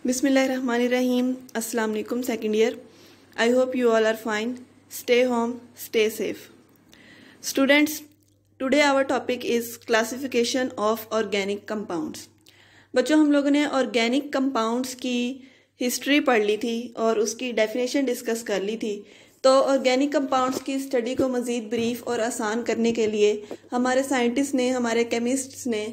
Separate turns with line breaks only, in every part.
Bismillahirrahmanirrahim. Assalamu alaikum second year. I hope you all are fine. Stay home, stay safe. Students, today our topic is classification of organic compounds. बच्चों, हम लोगों ने organic compounds की history पढ़ ली थी और उसकी डेफिनेशन डिस्कस कर ली थी। तो ऑर्गेनिक कंपाउंड्स की स्टडी को मज़ीद ब्रीफ और आसान करने के लिए हमारे साइंटिस्ट ने, हमारे केमिस्ट्स ने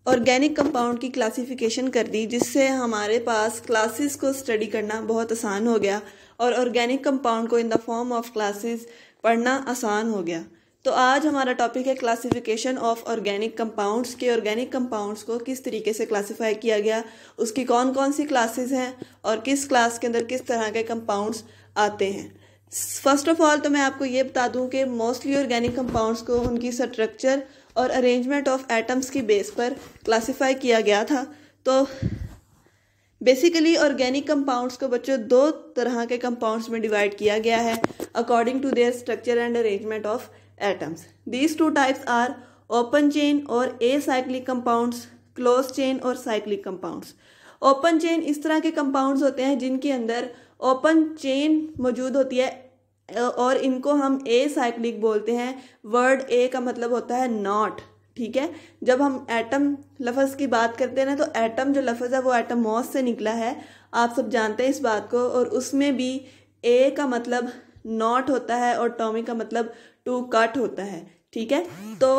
ऑर्गेनिक कंपाउंड की क्लासिफिकेशन कर दी, जिससे हमारे पास क्लासेस को स्टडी करना बहुत आसान हो गया और ऑर्गेनिक कंपाउंड को in the form of classes पढ़ना आसान हो गया। तो आज हमारा टॉपिक है क्लासिफिकेशन ऑफ ऑर्गेनिक कंपाउंड्स के ऑर्गेनिक कंपाउंड्स को किस तरीके से क्लासिफाई किया गया, उसकी कौन कौन सी क्लासेस हैं और किस क्लास के अंदर किस तरह के कंपाउंड्स आते हैं। फर्स्ट ऑफ ऑल तो मैं आपको ये बता दूं कि मोस्टली ऑर्गेनिक कंपाउंड्स को उनकी स्ट्रक्चर और अरेंजमेंट ऑफ एटम्स की बेस पर क्लासिफाई किया गया था। तो बेसिकली ऑर्गेनिक कंपाउंड्स को बच्चों दो तरह के कंपाउंड्स में डिवाइड किया गया है according to their structure and arrangement of atoms. These two types are open chain और एसाइक्लिक कंपाउंड्स, क्लोज चेन और साइक्लिक कंपाउंड्स। ओपन चेन इस तरह के कंपाउंड्स होते हैं जिनके अंदर ओपन चेन मौजूद होती है और इनको हम एसाइक्लिक बोलते हैं। वर्ड ए का मतलब होता है नॉट, ठीक है। जब हम एटम लफ्ज़ की बात करते हैं ना, तो एटम जो लफ्ज़ है वो एटमॉस से निकला है, आप सब जानते हैं इस बात को। और उसमें भी ए का मतलब नॉट होता है और टॉमी का मतलब टू कट होता है, ठीक है। तो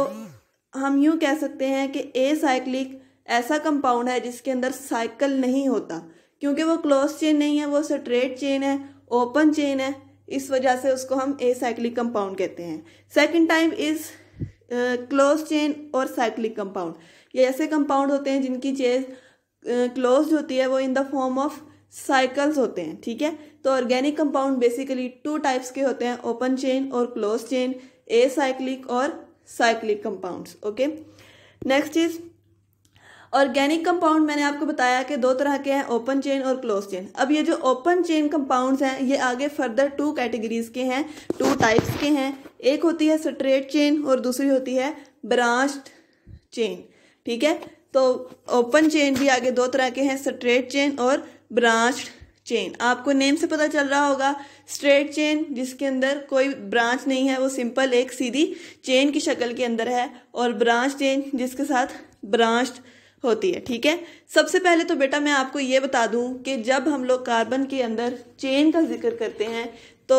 हम यूँ कह सकते हैं कि एसाइक्लिक ऐसा कंपाउंड है जिसके अंदर साइकिल नहीं होता, क्योंकि वो क्लोज चेन नहीं है, वो स्ट्रेट चेन है, ओपन चेन है, इस वजह से उसको हम एसाइक्लिक कंपाउंड कहते हैं। Second type is close chain और साइक्लिक कंपाउंड। ये ऐसे कंपाउंड होते हैं जिनकी चेन क्लोज होती है, वो in the form of cycles होते हैं, ठीक है। तो organic compound basically two types के होते हैं, ओपन चेन और क्लोज चेन, एसाइक्लिक और cyclic compounds. Okay, next is organic compound. मैंने आपको बताया कि दो तरह के हैं, ओपन चेन और क्लोज चेन। अब ये जो ओपन चेन कंपाउंड्स हैं ये आगे फर्दर टू कैटेगरीज के हैं, टू टाइप्स के हैं। एक होती है स्ट्रेट चेन और दूसरी होती है ब्रांच्ड चेन, ठीक है। तो ओपन चेन भी आगे दो तरह के हैं, स्ट्रेट चेन और ब्रांच्ड चेन। आपको नेम से पता चल रहा होगा, स्ट्रेट चेन जिसके अंदर कोई ब्रांच नहीं है, वो सिंपल एक सीधी चेन की शक्ल के अंदर है, और ब्रांच चेन जिसके साथ ब्रांच्ड होती है, ठीक है। सबसे पहले तो बेटा मैं आपको ये बता दूं कि जब हम लोग कार्बन के अंदर चेन का जिक्र करते हैं तो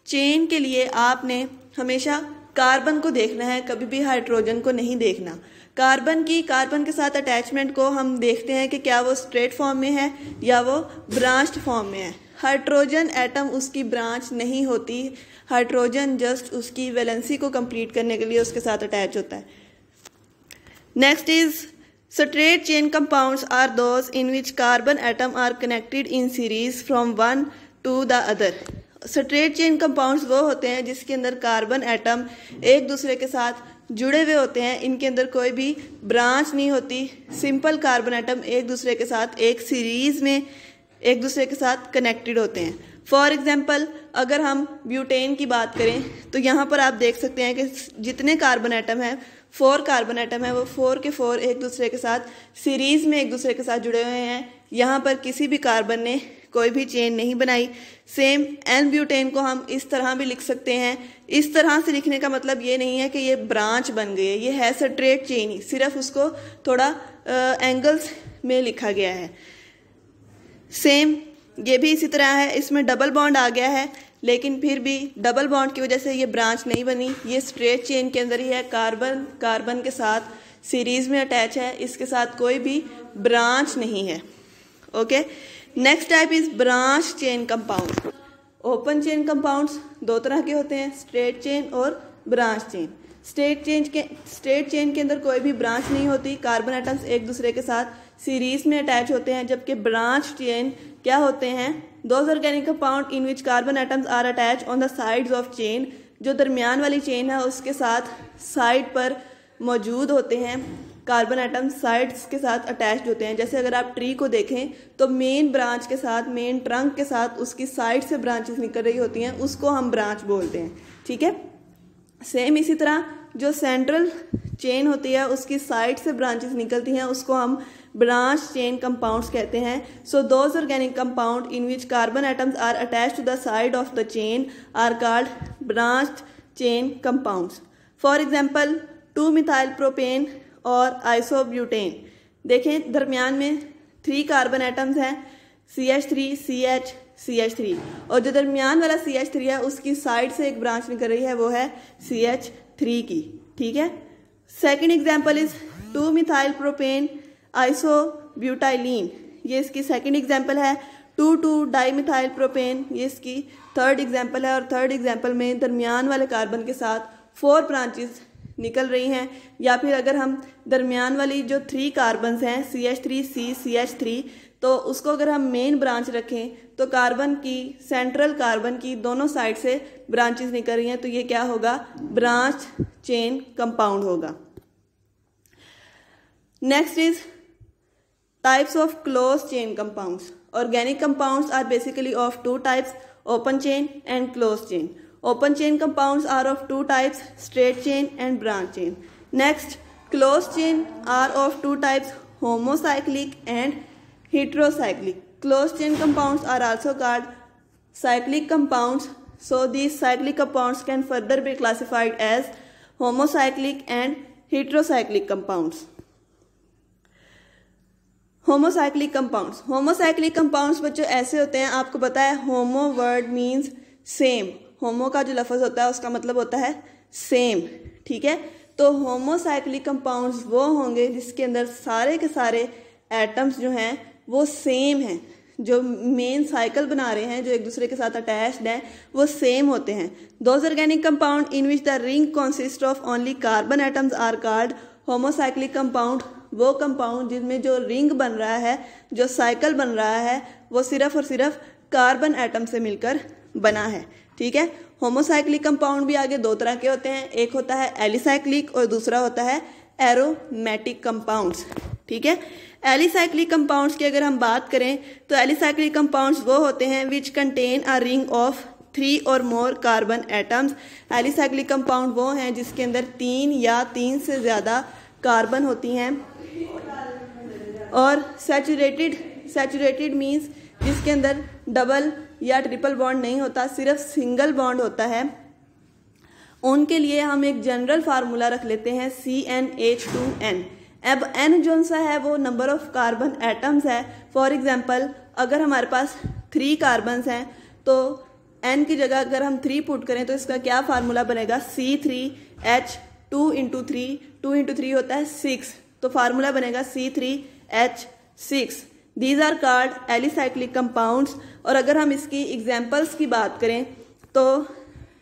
चेन के लिए आपने हमेशा कार्बन को देखना है, कभी भी हाइड्रोजन को नहीं देखना। कार्बन के साथ अटैचमेंट को हम देखते हैं कि क्या वो स्ट्रेट फॉर्म में है या वो ब्रांच्ड फॉर्म में है। हाइड्रोजन एटम उसकी ब्रांच नहीं होती, हाइड्रोजन जस्ट उसकी वैलेंसी को कंप्लीट करने के लिए उसके साथ अटैच होता है। Next is straight chain compounds are those in which carbon atom are connected in series from one to the other. Straight chain compounds वो होते हैं जिसके अंदर कार्बन एटम एक दूसरे के साथ जुड़े हुए होते हैं, इनके अंदर कोई भी ब्रांच नहीं होती, सिंपल कार्बन एटम एक दूसरे के साथ एक सीरीज में एक दूसरे के साथ कनेक्टेड होते हैं। फॉर एग्जाम्पल अगर हम ब्यूटेन की बात करें तो यहाँ पर आप देख सकते हैं कि जितने कार्बन एटम हैं, 4 कार्बन एटम है, वो 4 के 4 एक दूसरे के साथ सीरीज में एक दूसरे के साथ जुड़े हुए हैं। यहाँ पर किसी भी कार्बन ने कोई भी चेन नहीं बनाई। सेम एन ब्यूटेन को हम इस तरह भी लिख सकते हैं। इस तरह से लिखने का मतलब ये नहीं है कि ये ब्रांच बन गई है, ये है स्ट्रेट चेन ही, सिर्फ उसको थोड़ा एंगल्स में लिखा गया है। सेम ये भी इसी तरह है, इसमें डबल बॉन्ड आ गया है, लेकिन फिर भी डबल बॉन्ड की वजह से ये ब्रांच नहीं बनी, ये स्ट्रेट चेन के अंदर ही है। कार्बन के साथ सीरीज में अटैच है, इसके साथ कोई भी ब्रांच नहीं है। Okay, next type is branch chain compound. Open chain compounds दो तरह के होते हैं, स्ट्रेट चेन और ब्रांच चेन। स्ट्रेट चेन के अंदर कोई भी ब्रांच नहीं होती, कार्बन एटम्स एक दूसरे के साथ सीरीज में अटैच होते हैं। जबकि ब्रांच चेन क्या होते हैं, those organic compound in which carbon atoms are attach on the sides of chain. जो दरमियान वाली चेन है उसके साथ साइड पर मौजूद होते हैं, कार्बन एटम साइड्स के साथ अटैच्ड होते हैं। जैसे अगर आप ट्री को देखें तो मेन ब्रांच के साथ, मेन ट्रंक के साथ उसकी साइड से ब्रांचेस निकल रही होती हैं, उसको हम ब्रांच बोलते हैं, ठीक है। सेम इसी तरह जो सेंट्रल चेन होती है उसकी साइड से ब्रांचेस निकलती हैं, उसको हम ब्रांच चेन कंपाउंड्स कहते हैं. So those organic compound in which carbon atoms are attached to the side of the chain are called branch chain compounds. For example 2-मिथाइल प्रोपेन और आइसोब्यूटेन. देखें दरमियान में 3 कार्बन एटम्स हैं, CH3, CH, CH3, और जो दरमियान वाला CH3 है उसकी साइड से एक ब्रांच निकल रही है, वो है CH3 की. ठीक है. सेकेंड एग्जाम्पल इज 2-मिथाइल प्रोपेन आइसोब्यूटाइलीन. ये इसकी सेकेंड एग्जाम्पल है. 2,2-डाईमिथाइल प्रोपेन, ये इसकी थर्ड एग्जाम्पल है. और थर्ड एग्जाम्पल में दरमियान वाले कार्बन के साथ 4 ब्रांचेस निकल रही हैं. या फिर अगर हम दरमियान वाली जो 3 कार्बन्स हैं CH3C, CH3, तो उसको अगर हम मेन ब्रांच रखें तो कार्बन की, सेंट्रल कार्बन की दोनों साइड से ब्रांचेस निकल रही हैं, तो ये क्या होगा? ब्रांच चेन कंपाउंड होगा. Next is types of close chain compounds. Organic compounds are basically of 2 types, open chain and close chain. Open chain compounds are of 2 types, straight chain and branch chain. Next, closed chain are of 2 types, homocyclic and heterocyclic. Closed chain compounds are also called cyclic compounds. So these cyclic compounds can further be classified as homocyclic and heterocyclic compounds. Homocyclic compounds. Homocyclic compounds बच्चों ऐसे होते हैं, आपको पता है होमो word means same. होमो का जो लफ्ज़ होता है उसका मतलब होता है सेम. ठीक है. तो होमोसाइक्लिक कंपाउंड्स वो होंगे जिसके अंदर सारे के सारे एटम्स जो हैं वो सेम हैं, जो मेन साइकिल बना रहे हैं, जो एक दूसरे के साथ अटैच्ड हैं, वो सेम होते हैं. Those organic compound in which the ring consist of only carbon atoms are called homocyclic compound. वो कंपाउंड जिसमें जो रिंग बन रहा है, जो साइकिल बन रहा है, वो सिर्फ और सिर्फ कार्बन एटम से मिलकर बना है. ठीक है. होमोसाइक्लिक कंपाउंड भी आगे 2 तरह के होते हैं. एक होता है एलिसाइक्लिक और दूसरा होता है एरोमेटिक कंपाउंड्स. ठीक है. एलिसाइक्लिक कंपाउंड्स की अगर हम बात करें तो एलिसाइक्लिक कंपाउंड्स वो होते हैं which contain a ring of 3 और more carbon atoms. Alicyclic compound वो हैं जिसके अंदर 3 या 3 से ज़्यादा कार्बन होती हैं. और सैचुरेटेड मीन्स जिसके अंदर डबल या ट्रिपल बॉन्ड नहीं होता, सिर्फ सिंगल बॉन्ड होता है. उनके लिए हम एक जनरल फार्मूला रख लेते हैं CnH2n. अब n जो सा है वो नंबर ऑफ कार्बन एटम्स है. फॉर एग्जांपल अगर हमारे पास 3 कार्बन्स हैं तो n की जगह अगर हम 3 पुट करें तो इसका क्या फार्मूला बनेगा? C3H2 × 3. 2 × 3 होता है 6, तो फार्मूला बनेगा C3H6. These are called alicyclic compounds. और अगर हम इसकी एग्जाम्पल्स की बात करें तो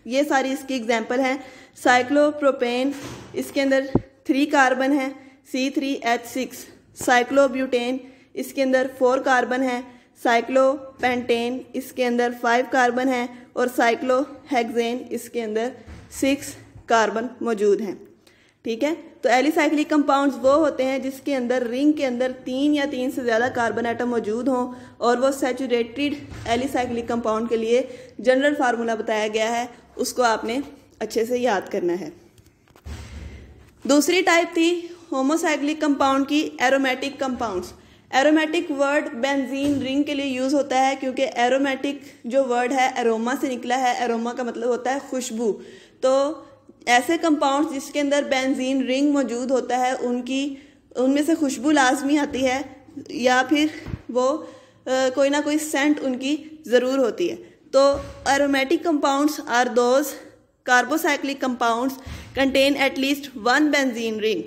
ये सारी इसकी एग्जाम्पल हैं. साइक्लोप्रोपेन, इसके अंदर 3 कार्बन है, C3H6. साइक्लोब्यूटेन, इसके अंदर 4 कार्बन है. साइक्लोपेंटेन, इसके अंदर 5 कार्बन है. और साइक्लोहेक्सेन, इसके अंदर 6 कार्बन मौजूद हैं. ठीक है. तो एलिसाइक्लिक कंपाउंड्स वो होते हैं जिसके अंदर रिंग के अंदर 3 या 3 से ज़्यादा कार्बन एटम मौजूद हों. और वो सैचुरेटेड एलिसाइक्लिक कंपाउंड के लिए जनरल फार्मूला बताया गया है, उसको आपने अच्छे से याद करना है. दूसरी टाइप थी होमोसाइक्लिक कंपाउंड की, aromatic compounds. Aromatic word benzene ring के लिए यूज़ होता है क्योंकि एरोमेटिक जो वर्ड है एरोमा से निकला है. एरोमा का मतलब होता है खुशबू. तो ऐसे कंपाउंड्स जिसके अंदर बेंजीन रिंग मौजूद होता है उनमें से खुशबू लाजमी आती है या फिर वो कोई ना कोई सेंट उनकी ज़रूर होती है. तो aromatic compounds are those carbocyclic compounds contain at least 1 benzene ring.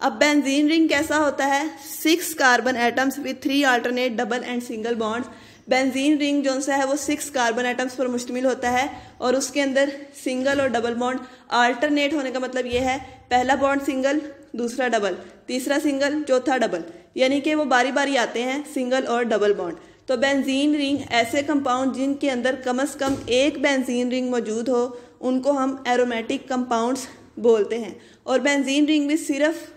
अब बेंजीन रिंग कैसा होता है? 6 carbon atoms with 3 alternate double and single bonds. Benzene ring जो सा है वो 6 कार्बन एटम्स पर मुश्तमिल होता है और उसके अंदर सिंगल और डबल बॉन्ड अल्टरनेट होने का मतलब ये है पहला बॉन्ड सिंगल, दूसरा डबल, तीसरा सिंगल, चौथा डबल, यानी कि वो बारी बारी आते हैं सिंगल और डबल बॉन्ड. तो बेंजीन रिंग ऐसे कंपाउंड जिनके अंदर कम से कम एक बेंजीन रिंग मौजूद हो उनको हम एरोमेटिक कंपाउंड्स बोलते हैं. और बेंजीन रिंग भी सिर्फ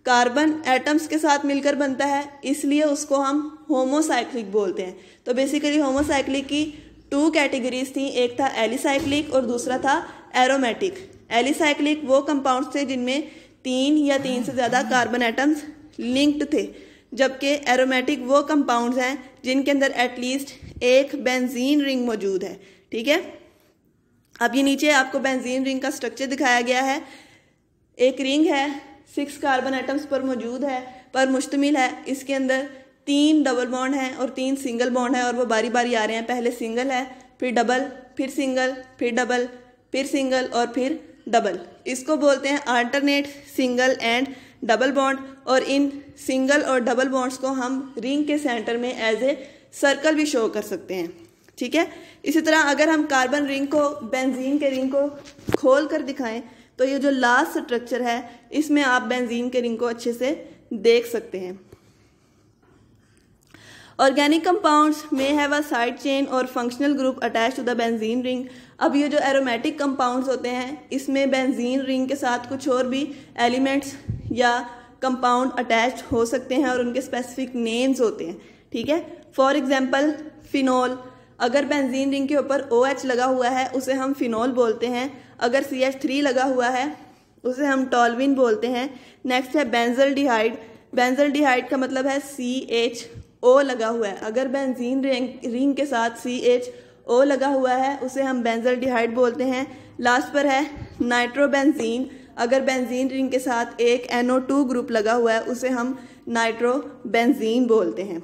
कार्बन एटम्स के साथ मिलकर बनता है, इसलिए उसको हम होमोसाइक्लिक बोलते हैं. तो बेसिकली होमोसाइक्लिक की 2 कैटेगरीज थी, एक था एलिसाइक्लिक और दूसरा था एरोमेटिक. एलिसाइक्लिक वो कंपाउंड्स थे जिनमें 3 या 3 से ज़्यादा कार्बन एटम्स लिंक्ड थे. जबकि एरोमेटिक वो कंपाउंड्स हैं जिनके अंदर एटलीस्ट एक बेंजीन रिंग मौजूद है। ठीक है, अब ये नीचे आपको बेंजीन रिंग का स्ट्रक्चर दिखाया गया है। एक रिंग है, 6 कार्बन एटम्स पर मुश्तमिल है। इसके अंदर 3 डबल बॉन्ड हैं और 3 सिंगल बॉन्ड है, और वो बारी बारी आ रहे हैं। पहले सिंगल है, फिर डबल, फिर सिंगल, फिर डबल, फिर सिंगल और फिर डबल। इसको बोलते हैं alternate single and double bond. और इन सिंगल और डबल बॉन्ड्स को हम रिंग के सेंटर में एज ए सर्कल भी शो कर सकते हैं। ठीक है, इसी तरह अगर हम कार्बन रिंग को, बेंजीन के रिंग को खोल कर दिखाएं तो ये जो लास्ट स्ट्रक्चर है इसमें आप बेंजीन के रिंग को अच्छे से देख सकते हैं। ऑर्गेनिक कंपाउंड्स में हैव अ साइड चेन और functional group attach to the benzene ring. अब ये जो एरोमेटिक कंपाउंड्स होते हैं इसमें बेंजीन रिंग के साथ कुछ और भी एलिमेंट्स या कंपाउंड अटैच हो सकते हैं और उनके स्पेसिफिक नेम्स होते हैं। ठीक है, फॉर एग्जांपल फिनोल, अगर बेंजीन रिंग के ऊपर OH लगा हुआ है उसे हम फिनोल बोलते हैं। अगर CH3 लगा हुआ है उसे हम टॉल्विन बोलते हैं। नेक्स्ट है बेंजल्डिहाइड, बेंजल्डिहाइड का मतलब है CHO लगा हुआ है। अगर बेंजीन रिंग के साथ CHO लगा हुआ है उसे हम बेंजल्डिहाइड बोलते हैं। लास्ट पर है नाइट्रोबेंजीन, अगर बेंजीन रिंग के साथ एक NO2 ग्रुप लगा हुआ है उसे हम नाइट्रोबेंजीन बोलते हैं।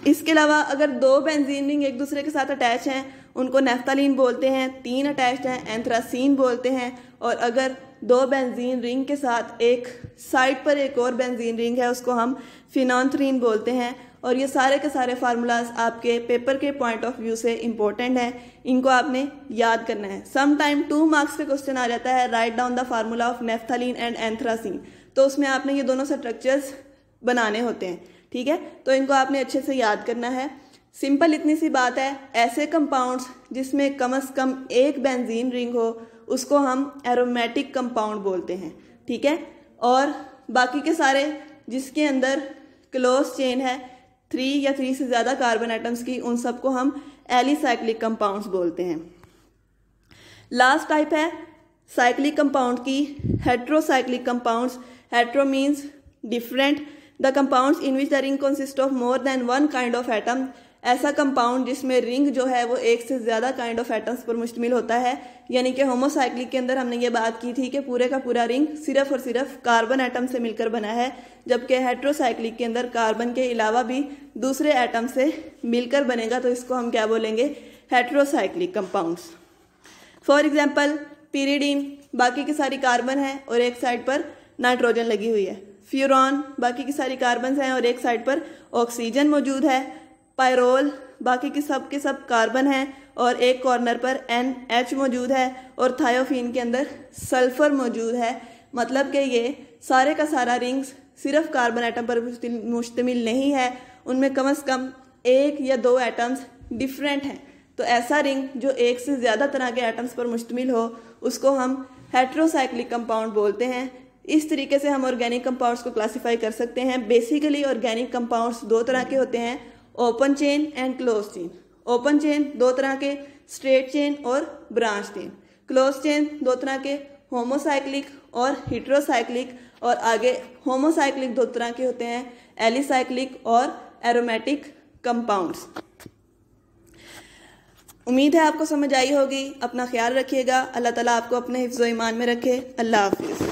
इसके अलावा अगर 2 बेंजीन रिंग एक दूसरे के साथ अटैच हैं उनको नेफ्थलीन बोलते हैं, 3 अटैच्ड हैं एंथ्रासीन बोलते हैं। और अगर 2 बेंजीन रिंग के साथ एक साइड पर एक और बेंजीन रिंग है उसको हम फिनोल्थरीन बोलते हैं। और ये सारे के सारे फार्मूलाज आपके पेपर के पॉइंट ऑफ व्यू से इम्पोर्टेंट हैं, इनको आपने याद करना है। सम टाइम 2 मार्क्स पे क्वेश्चन आ जाता है write down the formula of naphthalene and anthracene, तो उसमें आपने ये दोनों स्ट्रक्चर्स बनाने होते हैं। ठीक है, तो इनको आपने अच्छे से याद करना है। सिंपल इतनी सी बात है, ऐसे कंपाउंड्स जिसमें कम से कम एक बेंजीन रिंग हो उसको हम एरोमेटिक कंपाउंड बोलते हैं। ठीक है, और बाकी के सारे जिसके अंदर क्लोज चेन है 3 या 3 से ज़्यादा कार्बन एटम्स की, उन सबको हम एलिसाइक्लिक कंपाउंड्स बोलते हैं। लास्ट टाइप है साइक्लिक कंपाउंड की, heterocyclic compounds. Hetero means different, the compounds in which the ring consist of more than 1 kind of atom. ऐसा कंपाउंड जिसमें रिंग जो है वो एक से ज़्यादा काइंड ऑफ एटम्स पर मुश्तमिल होता है। यानी कि होमोसाइक्लिक के अंदर हमने ये बात की थी कि पूरे का पूरा रिंग सिर्फ और सिर्फ कार्बन एटम से मिलकर बना है, जबकि हेट्रोसाइक्लिक के अंदर कार्बन के अलावा भी दूसरे एटम से मिलकर बनेगा, तो इसको हम क्या बोलेंगे, heterocyclic compounds. For example pyridine, बाकी की सारी कार्बन है और एक साइड पर नाइट्रोजन लगी हुई है। फ्यूरॉन, बाकी की सारी कार्बन हैं और एक साइड पर ऑक्सीजन मौजूद है। पायरोल, बाकी के सब कार्बन हैं और एक कॉर्नर पर NH मौजूद है। और थायोफीन के अंदर सल्फर मौजूद है। मतलब कि ये सारे का सारा रिंग्स सिर्फ कार्बन एटम पर मुश्तमिल नहीं है, उनमें कम से कम 1 या 2 एटम्स डिफरेंट हैं। तो ऐसा रिंग जो एक से ज़्यादा तरह के एटम्स पर मुश्तमिल हो उसको हम हेट्रोसाइक्लिक कंपाउंड बोलते हैं। इस तरीके से हम ऑर्गेनिक कंपाउंड्स को क्लासिफाई कर सकते हैं। बेसिकली ऑर्गेनिक कंपाउंड्स 2 तरह के होते हैं, open chain and close chain. Open chain 2 तरह के, स्ट्रेट चेन और ब्रांच चेन। क्लोज चेन 2 तरह के, होमोसाइक्लिक और हेट्रोसाइक्लिक। और आगे होमोसाइक्लिक 2 तरह के होते हैं, एलिसाइक्लिक और एरोमेटिक कंपाउंड्स। उम्मीद है आपको समझ आई होगी। अपना ख्याल रखिएगा। अल्लाह ताला आपको अपने हिफ्ज़ व ईमान में रखे। अल्लाह हाफिज़।